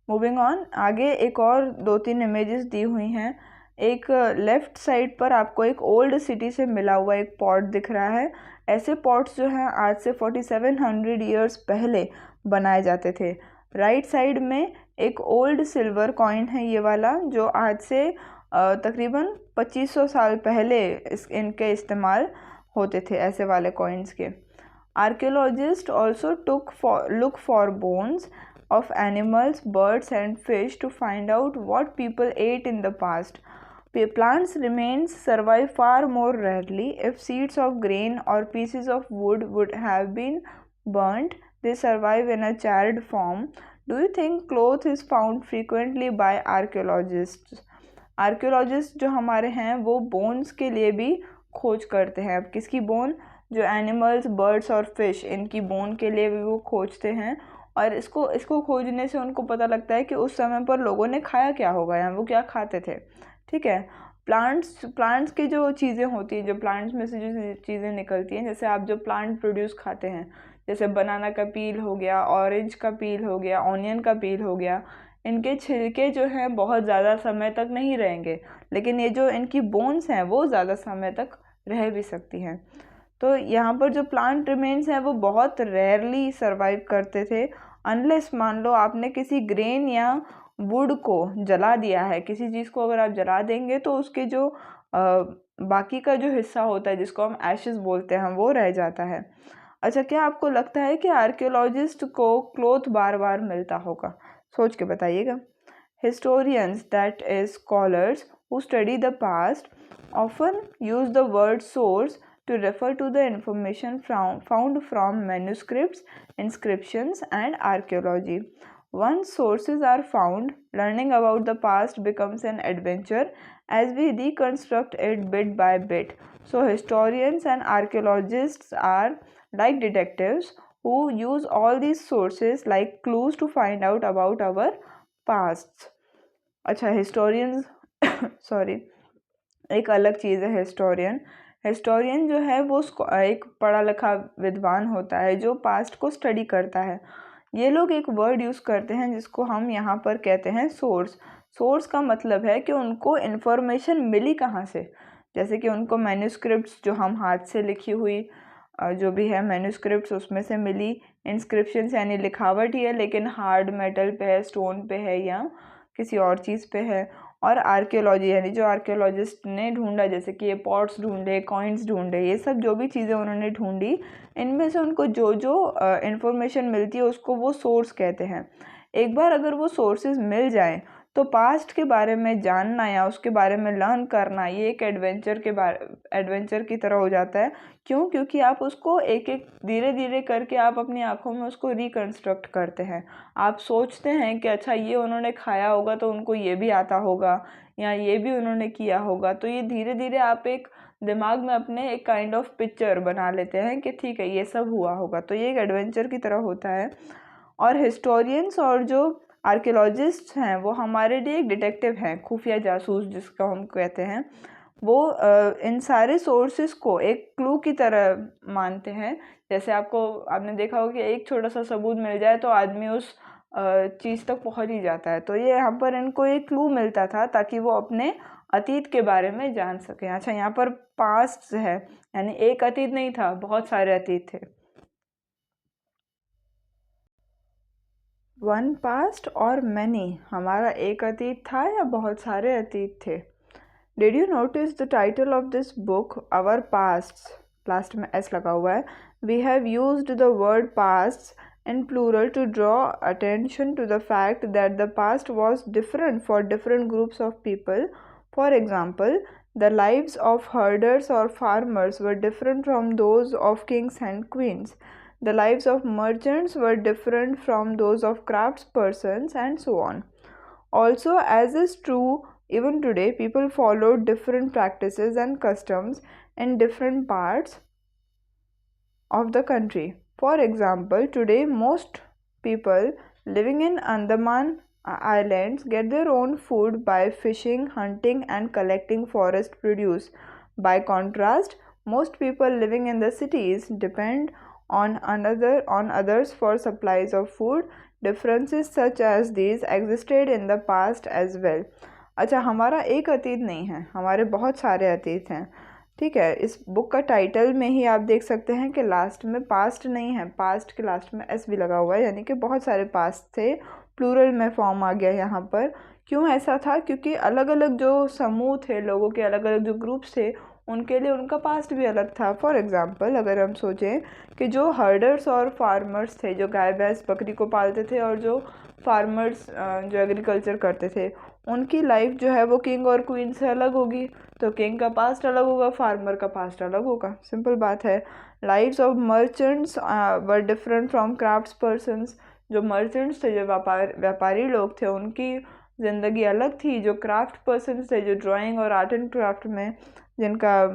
मूविंग ऑन, आगे एक और दो तीन इमेजेस दी हुई हैं। एक लेफ्ट साइड पर आपको एक ओल्ड सिटी से मिला हुआ एक पॉट दिख रहा है। ऐसे पॉट्स जो हैं आज से 4700 ईयर्स पहले बनाए जाते थे। राइट साइड में एक ओल्ड सिल्वर कॉइन है ये वाला, जो आज से तकरीबन 2500 साल पहले इनके इस्तेमाल होते थे, ऐसे वाले कॉइन्स के। Archaeologist also look for bones of animals, birds, and fish to find out what people ate in the past. Plants remains survive far more rarely. If seeds of grain or pieces of wood would have been burnt, they survive in a charred form. Do you think cloth is found frequently by archaeologists? Archaeologist जो हमारे हैं वो bones के लिए भी खोज करते हैं। अब किसकी बोन? जो एनिमल्स, बर्ड्स और फिश, इनकी बोन के लिए भी वो खोजते हैं। और इसको खोजने से उनको पता लगता है कि उस समय पर लोगों ने खाया क्या होगा या वो क्या खाते थे। ठीक है। प्लांट्स की जो चीज़ें होती हैं, जो प्लांट्स में से जो चीज़ें निकलती हैं, जैसे आप जो प्लांट प्रोड्यूस खाते हैं, जैसे बनाना का पील हो गया, ऑरेंज का पील हो गया, ऑनियन का पील हो गया, इनके छिलके जो हैं बहुत ज़्यादा समय तक नहीं रहेंगे, लेकिन ये जो इनकी बोन्स हैं वो ज़्यादा समय तक रह भी सकती हैं। तो यहाँ पर जो प्लांट रिमेन्स हैं वो बहुत रेयरली सरवाइव करते थे, अनलेस मान लो आपने किसी ग्रेन या वुड को जला दिया है। किसी चीज़ को अगर आप जला देंगे तो उसके जो बाकी का जो हिस्सा होता है जिसको हम एशेस बोलते हैं वो रह जाता है। अच्छा, क्या आपको लगता है कि आर्कियोलॉजिस्ट को क्लोथ बार बार मिलता होगा? सोच के बताइएगा। Historians that is scholars who study the past often use the word source to refer to the information found from manuscripts, inscriptions, and archaeology. Once sources are found, learning about the past becomes an adventure as we reconstruct it bit by bit. So, historians and archaeologists are like detectives who use all these sources like clues to find out about our pasts. अच्छा, historians sorry एक अलग चीज़ है historian. Historian जो है वो एक पढ़ा लिखा विद्वान होता है जो पास्ट को स्टडी करता है। ये लोग एक वर्ड यूज़ करते हैं जिसको हम यहाँ पर कहते हैं सोर्स। सोर्स का मतलब है कि उनको इन्फॉर्मेशन मिली कहाँ से। जैसे कि उनको मैन्युस्क्रिप्ट्स जो हम हाथ से लिखी हुई जो भी है मैन्युस्क्रिप्ट्स उसमें से मिली। इंस्क्रिप्शंस यानी लिखावट ही है लेकिन हार्ड मेटल पे है, स्टोन पे है या किसी और चीज़ पे है। और आर्कियोलॉजी यानी जो आर्कियोलॉजिस्ट ने ढूंढा, जैसे कि ये पॉट्स ढूंढे, कॉइन्स ढूंढे, ये सब जो भी चीज़ें उन्होंने ढूंढी, इनमें से उनको जो जो इन्फॉर्मेशन मिलती है उसको वो सोर्स कहते हैं। एक बार अगर वो सोर्सेज मिल जाएं तो पास्ट के बारे में जानना या उसके बारे में लर्न करना ये एक एडवेंचर की तरह हो जाता है। क्यों? क्योंकि आप उसको एक एक धीरे धीरे करके आप अपनी आंखों में उसको रिकंस्ट्रक्ट करते हैं। आप सोचते हैं कि अच्छा ये उन्होंने खाया होगा तो उनको ये भी आता होगा या ये भी उन्होंने किया होगा। तो ये धीरे धीरे आप एक दिमाग में अपने एक काइंड ऑफ पिक्चर बना लेते हैं कि ठीक है ये सब हुआ होगा। तो ये एक एडवेंचर की तरह होता है। और हिस्टोरियंस और जो आर्कियोलॉजिस्ट हैं वो हमारे लिए एक डिटेक्टिव हैं, खुफिया जासूस जिसको हम कहते हैं। वो इन सारे सोर्सेस को एक क्लू की तरह मानते हैं। जैसे आपने देखा होगा कि एक छोटा सा सबूत मिल जाए तो आदमी उस चीज़ तक पहुंच ही जाता है। तो ये यहाँ पर इनको एक क्लू मिलता था ताकि वो अपने अतीत के बारे में जान सकें। अच्छा, यहाँ पर पास्ट है यानी एक अतीत नहीं था, बहुत सारे अतीत थे। वन पास्ट और मैनी, हमारा एक अतीत था या बहुत सारे अतीत थे। Did you notice the title of this book our past? Last में एस लगा हुआ है। We have used the word past in plural to draw attention to the fact that the past was different for different groups of people. For example, the lives of herders or farmers were different from those of kings and queens. The lives of merchants were different from those of craftspersons, and so on. Also, as is true even today, people follow different practices and customs in different parts of the country. For example, today most people living in Andaman Islands get their own food by fishing, hunting, and collecting forest produce. By contrast, most people living in the cities depend on others for supplies of food. Differences such as these existed in the past as well. अच्छा, हमारा एक अतीत नहीं है, हमारे बहुत सारे अतीत हैं। ठीक है, इस बुक का टाइटल में ही आप देख सकते हैं कि लास्ट में पास्ट नहीं है, पास्ट के लास्ट में एस भी लगा हुआ है, यानी कि बहुत सारे पास्ट थे, प्लूरल में फॉर्म आ गया यहाँ पर। क्यों ऐसा था? क्योंकि अलग अलग जो समूह थे लोगों के, अलग अलग जो ग्रुप्स थे, उनके लिए उनका पास्ट भी अलग था। फॉर एग्ज़ाम्पल अगर हम सोचें कि जो हर्डर्स और फार्मर्स थे, जो गाय भैंस बकरी को पालते थे, और जो फार्मर्स जो एग्रीकल्चर करते थे, उनकी लाइफ जो है वो किंग और क्वीन से अलग होगी। तो किंग का पास्ट अलग होगा, फार्मर का पास्ट अलग होगा, सिंपल बात है। Lives of merchants were different from crafts persons. जो मर्चेंट्स थे, जो व्यापारी लोग थे, उनकी ज़िंदगी अलग थी। जो क्राफ्ट पर्सन थे, जो ड्राइंग और आर्ट एंड क्राफ्ट में जिनका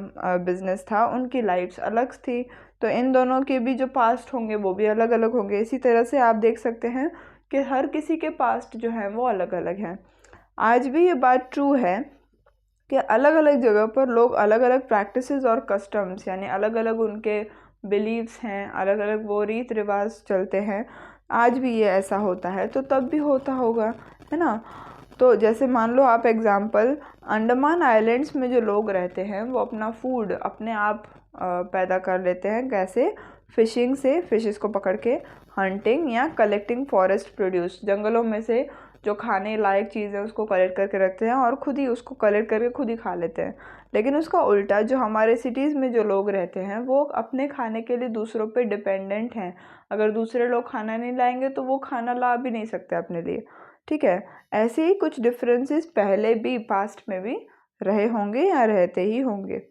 बिजनेस था, उनकी लाइफ्स अलग थी। तो इन दोनों के भी जो पास्ट होंगे वो भी अलग अलग होंगे। इसी तरह से आप देख सकते हैं कि हर किसी के पास्ट जो है वो अलग अलग हैं। आज भी ये बात ट्रू है कि अलग अलग जगह पर लोग अलग अलग प्रैक्टिसेस और कस्टम्स यानी अलग अलग उनके बिलीव्स हैं, अलग अलग वो रीत रिवाज चलते हैं। आज भी ये ऐसा होता है, तो तब भी होता होगा, है ना। तो जैसे मान लो आप एग्ज़ाम्पल, अंडमान आइलैंड्स में जो लोग रहते हैं वो अपना फूड अपने आप पैदा कर लेते हैं। कैसे? फिशिंग से, फिशेस को पकड़ के, हंटिंग या कलेक्टिंग फॉरेस्ट प्रोड्यूस, जंगलों में से जो खाने लायक चीज़ है उसको कलेक्ट करके रखते हैं और खुद ही उसको कलेक्ट करके खुद ही खा लेते हैं। लेकिन उसका उल्टा, जो हमारे सिटीज़ में जो लोग रहते हैं वो अपने खाने के लिए दूसरों पे डिपेंडेंट हैं। अगर दूसरे लोग खाना नहीं लाएंगे तो वो खाना ला भी नहीं सकते अपने लिए। ठीक है, ऐसे ही कुछ डिफरेंसेस पहले भी पास्ट में भी रहे होंगे या रहते ही होंगे।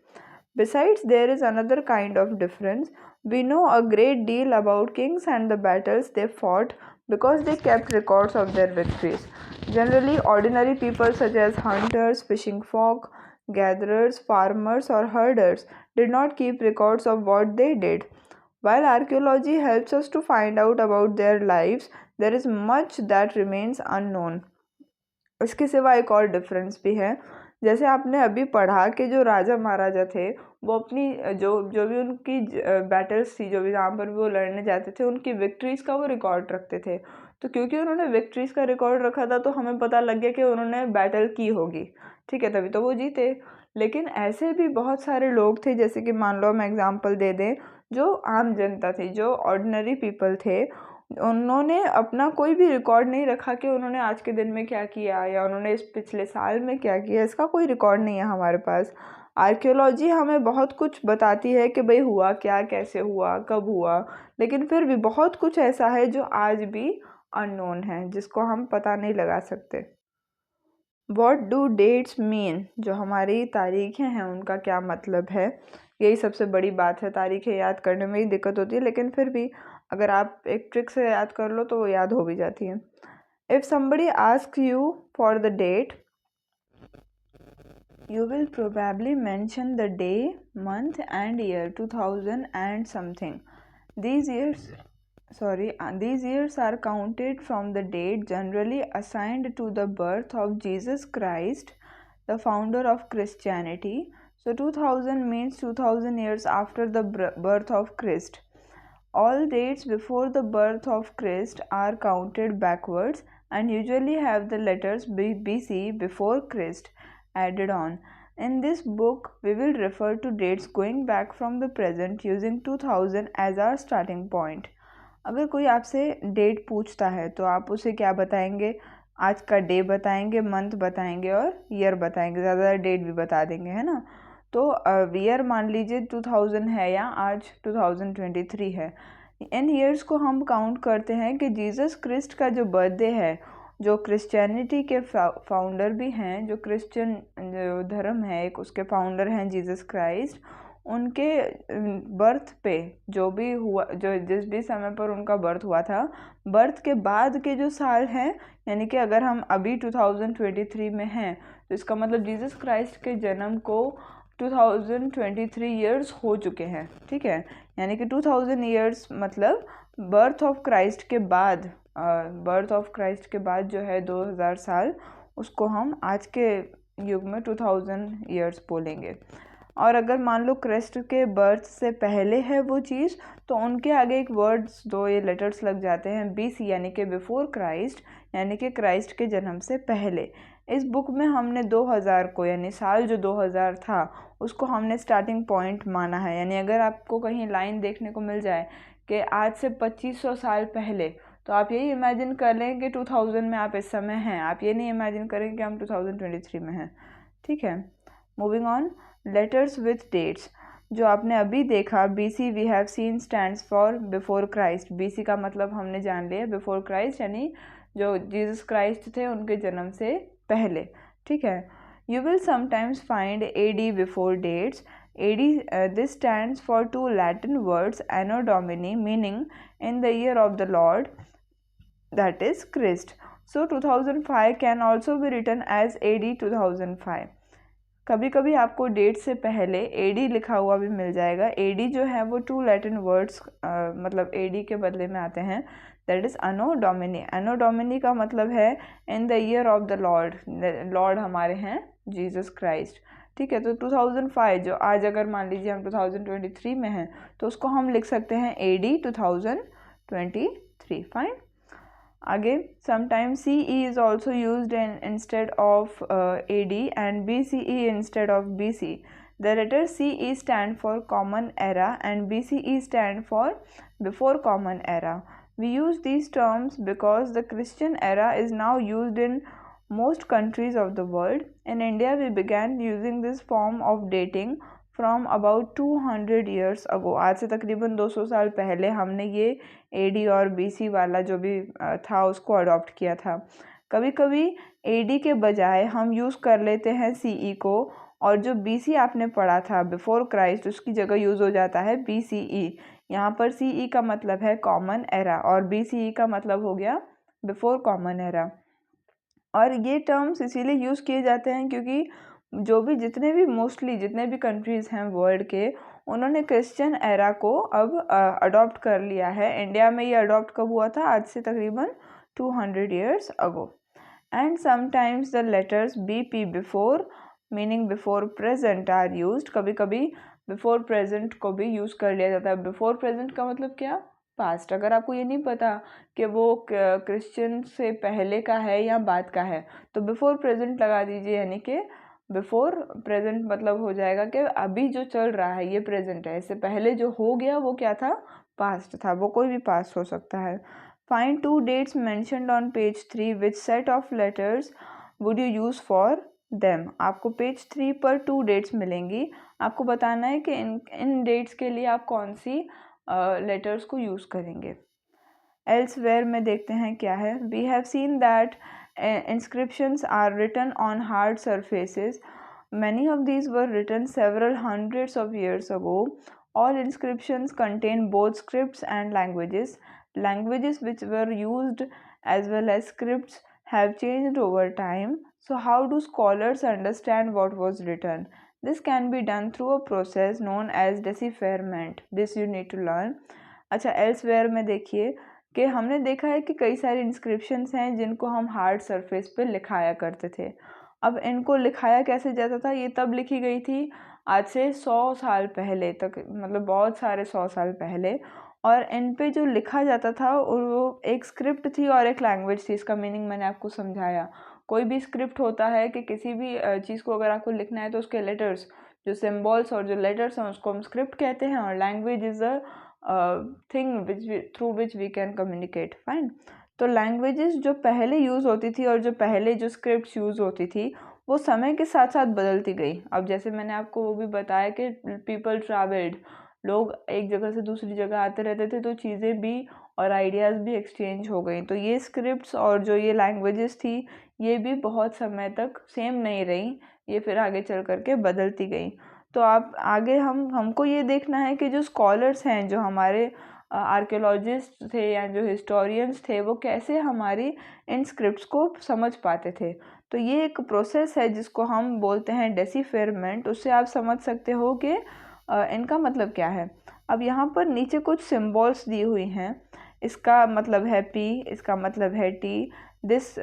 Besides, there is another kind of difference. We know a great deal about kings and the battles they fought because they kept records of their victories. Generally, ordinary people such as hunters, fishing folk, gatherers, farmers, or herders did not keep records of what they did. While archaeology helps us to find out about their lives, there is much that remains unknown. इसके सिवा एक और difference भी है। जैसे आपने अभी पढ़ा कि जो राजा महाराजा थे वो अपनी जो भी उनकी बैटल्स थी, जो भी जहाँ पर भी वो लड़ने जाते थे, उनकी विक्ट्रीज़ का वो रिकॉर्ड रखते थे। तो क्योंकि उन्होंने विक्ट्रीज़ का रिकॉर्ड रखा था तो हमें पता लग गया कि उन्होंने बैटल की होगी, ठीक है, तभी तो वो जीते। लेकिन ऐसे भी बहुत सारे लोग थे, जैसे कि मान लो हम एग्जांपल दे दें, जो आम जनता थी, जो ऑर्डिनरी पीपल थे, उन्होंने अपना कोई भी रिकॉर्ड नहीं रखा कि उन्होंने आज के दिन में क्या किया या उन्होंने इस पिछले साल में क्या किया। इसका कोई रिकॉर्ड नहीं है हमारे पास। आर्कियोलॉजी हमें बहुत कुछ बताती है कि भाई हुआ क्या, कैसे हुआ, कब हुआ, लेकिन फिर भी बहुत कुछ ऐसा है जो आज भी अननोन है, जिसको हम पता नहीं लगा सकते। वॉट डू डेट्स मीन, जो हमारी तारीखें हैं उनका क्या मतलब है। यही सबसे बड़ी बात है, तारीखें याद करने में ही दिक्कत होती है, लेकिन फिर भी अगर आप एक ट्रिक से याद कर लो तो वो याद हो भी जाती है। If somebody asks you for the date, you will probably mention the day, month and year 2000 and something. These years are counted from the date generally assigned to the birth of Jesus Christ, the founder of Christianity. So 2000 means 2000 years after the birth of Christ. All dates before the birth of Christ are counted backwards and usually have the letters BC, before Christ, added on. In this book, we will refer to dates going back from the present using 2000 as our starting point. अगर कोई आपसे date पूछता है तो आप उसे क्या बताएंगे? आज का डे बताएंगे, मंथ बताएंगे और ईयर बताएंगे, ज़्यादा डेट भी बता देंगे, है ना। तो ईयर मान लीजिए 2000 है या आज 2023 है। इन ईयर्स को हम काउंट करते हैं कि जीसस क्रिस्ट का जो बर्थडे है, जो क्रिश्चियनिटी के फाउंडर भी हैं, जो क्रिश्चियन जो धर्म है एक, उसके फाउंडर हैं जीसस क्राइस्ट, उनके बर्थ पे जो भी हुआ, जो जिस भी समय पर उनका बर्थ हुआ था, बर्थ के बाद के जो साल हैं, यानी कि अगर हम अभी 2023 में हैं तो इसका मतलब जीसस क्राइस्ट के जन्म को 2023 ईयर्स हो चुके हैं, ठीक है। यानी कि 2000 ईयर्स मतलब बर्थ ऑफ क्राइस्ट के बाद, जो है 2000 साल, उसको हम आज के युग में 2000 ईयर्स बोलेंगे। और अगर मान लो क्रिस्ट के बर्थ से पहले है वो चीज़, तो उनके आगे एक वर्ड्स, दो ये लेटर्स लग जाते हैं, BC यानी कि बिफोर क्राइस्ट, यानी कि क्राइस्ट के जन्म से पहले। इस बुक में हमने 2000 को, यानी साल जो 2000 था, उसको हमने स्टार्टिंग पॉइंट माना है। यानी अगर आपको कहीं लाइन देखने को मिल जाए कि आज से 2500 साल पहले, तो आप यही इमेजिन कर लें कि 2000 में आप इस समय हैं, आप ये नहीं इमेजिन करें कि हम 2023 में हैं, ठीक है। Moving on, letters with dates, जो आपने अभी देखा, BC we have seen stands for before Christ. BC का मतलब हमने जान लिया, बिफोर क्राइस्ट यानी जो जीसस क्राइस्ट थे उनके जन्म से पहले, ठीक है। You will sometimes find AD before dates. AD, this stands for two Latin words, Anno Domini, meaning in the year of the Lord, that is Christ. So 2005 can also be written as AD 2005. कभी कभी आपको date से पहले AD लिखा हुआ भी मिल जाएगा। AD जो है वो टू लैटिन वर्ड्स मतलब AD के बदले में आते हैं, दैट इज़ अनो डोमिनी। अनो डोमिनी का मतलब है in the year of the Lord, Lord हमारे हैं जीसस क्राइस्ट, ठीक है। तो 2005 जो आज अगर मान लीजिए हम 2023 में हैं तो उसको हम लिख सकते हैं AD 2023, फाइन। आगे, sometimes CE is also used instead of AD and BCE instead of BC. The letter CE stand for Common Era and BCE stand for Before Common Era. We use these terms because the Christian era is now used in most countries of the world. In India, we began using this form of dating from about 200 years अगो। आज से तकरीबन 200 साल पहले हमने ये AD और BC वाला जो भी था उसको अडॉप्ट किया था। कभी कभी AD के बजाय हम यूज़ कर लेते हैं CE को, और जो BC आपने पढ़ा था बिफोर क्राइस्ट, उसकी जगह यूज़ हो जाता है BCE। यहाँ पर CE का मतलब है कॉमन एरा और BCE का मतलब हो गया बिफोर कॉमन एरा। और ये टर्म्स इसीलिए यूज़ किए जाते हैं क्योंकि जो भी मोस्टली जितने भी कंट्रीज़ हैं वर्ल्ड के, उन्होंने क्रिश्चियन एरा को अब अडॉप्ट कर लिया है। इंडिया में ये अडॉप्ट कब हुआ था? आज से तकरीबन 200 years ago. And sometimes the letters BP before meaning before present are used. कभी कभी बिफोर प्रेजेंट को भी यूज़ कर लिया जाता है। बिफोर प्रेजेंट का मतलब क्या? पास्ट। अगर आपको ये नहीं पता कि वो क्रिश्चियन से पहले का है या बाद का है, तो बिफोर प्रेजेंट लगा दीजिए, यानी कि बिफोर प्रेजेंट मतलब हो जाएगा कि अभी जो चल रहा है ये प्रेजेंट है, इससे पहले जो हो गया वो क्या था? पास्ट था। वो कोई भी पास्ट हो सकता है। Find two dates mentioned on page 3, which set of letters would you use for them. आपको पेज 3 पर 2 डेट्स मिलेंगी। आपको बताना है कि इन डेट्स के लिए आप कौन सी लेटर्स को यूज़ करेंगे। एल्सवेयर में देखते हैं क्या है। We have seen that inscriptions are written on hard surfaces. Many of these were written several hundreds of years ago. All inscriptions contain both scripts and languages. Languages which were used as well as scripts have changed over time. So how do scholars understand what was written? This can be done through a process known as decipherment. This you need to learn. अच्छा, elsewhere में देखिए कि हमने देखा है कि कई सारे इंस्क्रिप्शंस हैं जिनको हम हार्ड सरफेस पे लिखाया करते थे। अब इनको लिखाया कैसे जाता था? ये तब लिखी गई थी आज से 100 साल पहले तक, मतलब बहुत सारे 100 साल पहले। और इन पे जो लिखा जाता था वो एक स्क्रिप्ट थी और एक लैंग्वेज थी। इसका मीनिंग मैंने आपको समझाया। कोई भी स्क्रिप्ट होता है कि किसी भी चीज़ को अगर आपको लिखना है तो उसके लेटर्स, जो सिम्बॉल्स और जो लेटर्स हैं उसको हम स्क्रिप्ट कहते हैं, और language is a thing through which we can communicate. Fine. तो लैंग्वेजेस जो पहले यूज़ होती थी और जो पहले जो स्क्रिप्ट्स यूज़ होती थी वो समय के साथ साथ बदलती गई। अब जैसे मैंने आपको वो भी बताया कि पीपल ट्रैवल्ड, लोग एक जगह से दूसरी जगह आते रहते थे, तो चीज़ें भी और आइडियाज़ भी एक्सचेंज हो गई। तो ये स्क्रिप्ट्स और जो ये लैंग्वेजेस थी ये भी बहुत समय तक सेम नहीं रही, ये फिर आगे चल करके बदलती गई। तो आप आगे हमको ये देखना है कि जो स्कॉलर्स हैं, जो हमारे आर्कियोलॉजिस्ट थे या जो हिस्टोरियंस थे, वो कैसे हमारी इन स्क्रिप्ट्स को समझ पाते थे। तो ये एक प्रोसेस है जिसको हम बोलते हैं डेसिफेरमेंट। उससे आप समझ सकते हो कि इनका मतलब क्या है। अब यहाँ पर नीचे कुछ सिम्बॉल्स दी हुई हैं। इसका मतलब है P, इसका मतलब है T, this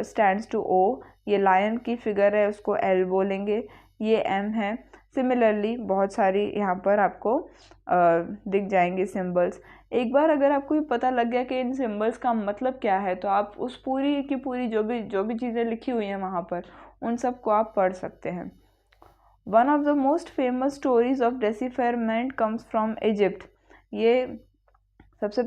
stands to O। ये लायन की फिगर है, उसको L बोलेंगे। ये M है। सिमिलरली बहुत सारी यहाँ पर आपको दिख जाएंगे सिंबल्स। एक बार अगर आपको ये पता लग गया कि इन सिंबल्स का मतलब क्या है, तो आप उस पूरी की पूरी जो भी चीज़ें लिखी हुई हैं वहाँ पर, उन सब को आप पढ़ सकते हैं। One of the most famous stories of decipherment comes from Egypt. ये सबसे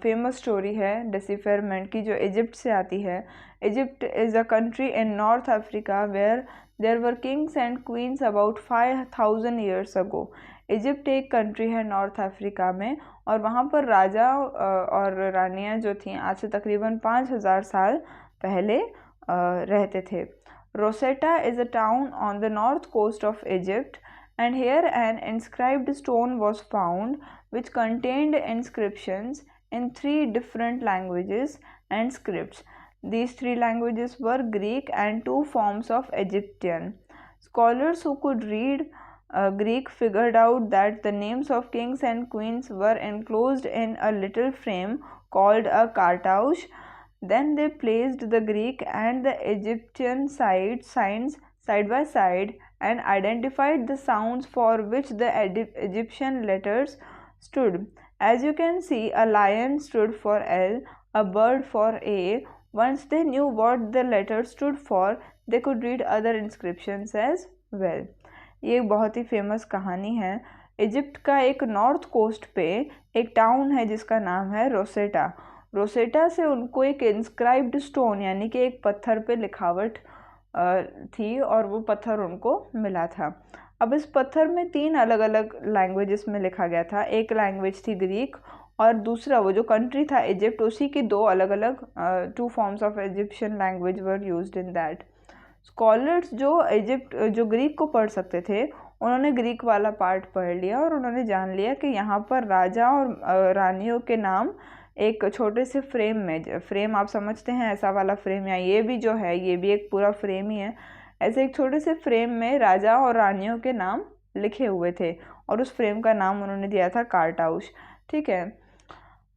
फेमस स्टोरी है डेसिफेरमेंट की, जो इजिप्ट से आती है। Egypt is a country in North Africa where there were kings and queens about 5000 years ago. Egypt एक country है नॉर्थ अफ्रीका में, और वहाँ पर राजा और रानियाँ जो थीं आज से तकरीबन 5000 साल पहले रहते थे। Rosetta is a town on the north coast of Egypt, and here an inscribed stone was found which contained inscriptions in 3 different languages and scripts. These 3 languages were Greek and 2 forms of Egyptian. Scholars who could read Greek figured out that the names of kings and queens were enclosed in a little frame called a cartouche. Then they placed the Greek and the Egyptian signs side by side and identified the sounds for which the Egyptian letters stood. As you can see, a lion stood for L, a bird for A. Once they knew what the letters stood for, they could read other inscriptions as well. ये एक बहुत ही famous कहानी है। Egypt का एक north coast पे एक town है जिसका नाम है रोसेटा। रोसेटा से उनको एक इंस्क्राइब्ड स्टोन, यानी कि एक पत्थर पे लिखावट थी, और वो पत्थर उनको मिला था। अब इस पत्थर में 3 अलग अलग लैंग्वेजेस में लिखा गया था। एक लैंग्वेज थी ग्रीक, और दूसरा वो जो कंट्री था इजिप्ट, उसी की 2 अलग अलग 2 forms of Egyptian language were used in that. Scholars जो ग्रीक को पढ़ सकते थे, उन्होंने ग्रीक वाला पार्ट पढ़ लिया और उन्होंने जान लिया कि यहाँ पर राजा और रानियों के नाम एक छोटे से फ्रेम आप समझते हैं ऐसा वाला फ्रेम, या ये भी जो है ये भी एक पूरा फ्रेम ही है। ऐसे एक छोटे से फ्रेम में राजा और रानियों के नाम लिखे हुए थे, और उस फ्रेम का नाम उन्होंने दिया था कार्टाउश। ठीक है।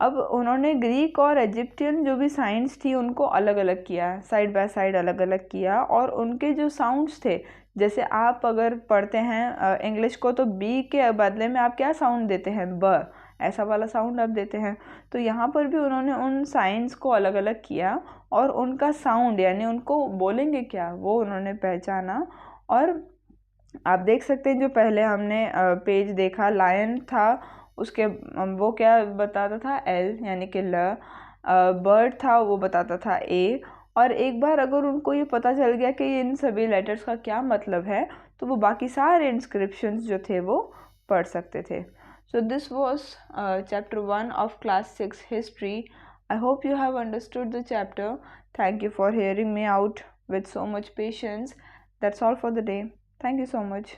अब उन्होंने ग्रीक और इजिप्टियन जो भी साइंस थी उनको अलग अलग किया, साइड बाय साइड अलग अलग किया, और उनके जो साउंड्स थे, जैसे आप अगर पढ़ते हैं इंग्लिश को तो बी के बदले में आप क्या साउंड देते हैं, ब, ऐसा वाला साउंड आप देते हैं। तो यहाँ पर भी उन्होंने उन साइंस को अलग अलग किया और उनका साउंड यानी उनको बोलेंगे क्या वो उन्होंने पहचाना। और आप देख सकते हैं जो पहले हमने पेज देखा, लायन था, उसके वो क्या बताता था, एल यानी कि ल। बर्ड था वो बताता था ए। और एक बार अगर उनको ये पता चल गया कि इन सभी लेटर्स का क्या मतलब है तो वो बाकी सारे इंस्क्रिप्शंस जो थे वो पढ़ सकते थे। So this was chapter 1 of class 6 history. I hope you have understood the chapter. Thank you for hearing me out with so much patience. That's all for the day. Thank you so much.